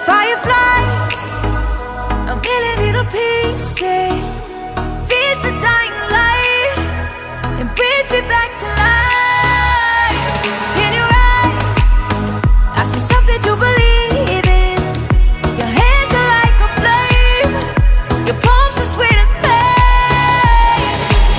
Fireflies, a million little pieces, feeds the dying light and brings me back to life. In your eyes, I see something to believe in. Your hands are like a flame, your palms are sweet as pain.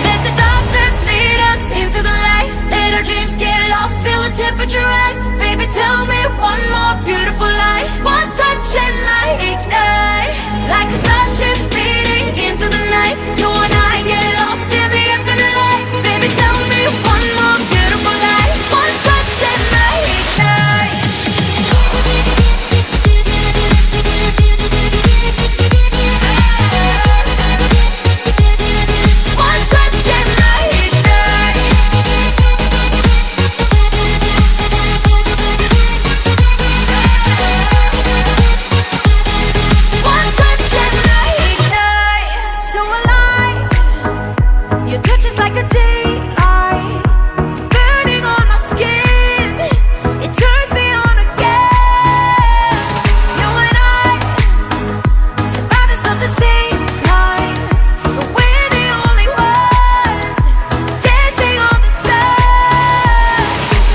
Let the darkness lead us into the light. Let our dreams get lost, feel the temperature rise. Baby, tell me one more beautiful lie. One touch and I ignite, like a starship speeding into the night. You and I get lost in the infinite light. Baby, tell me one more beautiful lie. One touch and I ignite. One touch and I ignite. One touch and I ignite. So alive, your touch is like a daylight, burning on my skin. It turns me on again. You and I, survivors of the same kind, but we're the only ones dancing on the sun.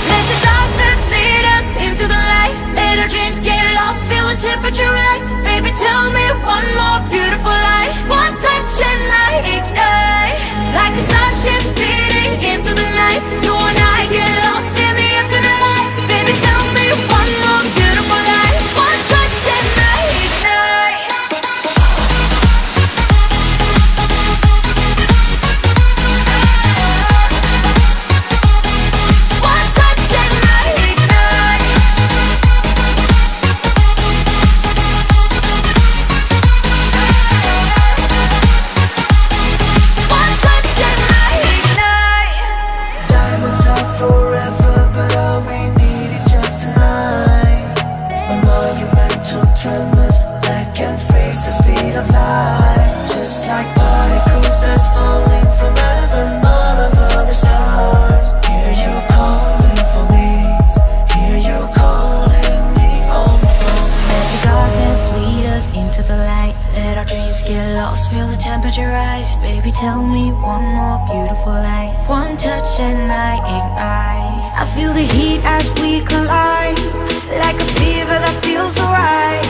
Let the darkness lead us into the light. Let our dreams get lost, feel the temperature rise. Baby, tell me one more beautiful lie. One touch and I ignite, like a starship speeding into the night. You and I get lost in the infinite light. Baby, tell me one more beautiful lie. One touch and I ignite. One touch and I ignite. One touch and I ignite. Diamonds are forever, but all we need is just tonight. A monumental tremors that can freeze the speed of light. Just like particles that's falling from heaven, all over the stars. Hear you calling for me, hear you calling me on the phone. Let the darkness lead us into the light. Let our dreams get lost, feel the temperature rise. Baby, tell me one more beautiful lie. One touch and I ignite. I feel the heat as we collide, like a fever that feels so right.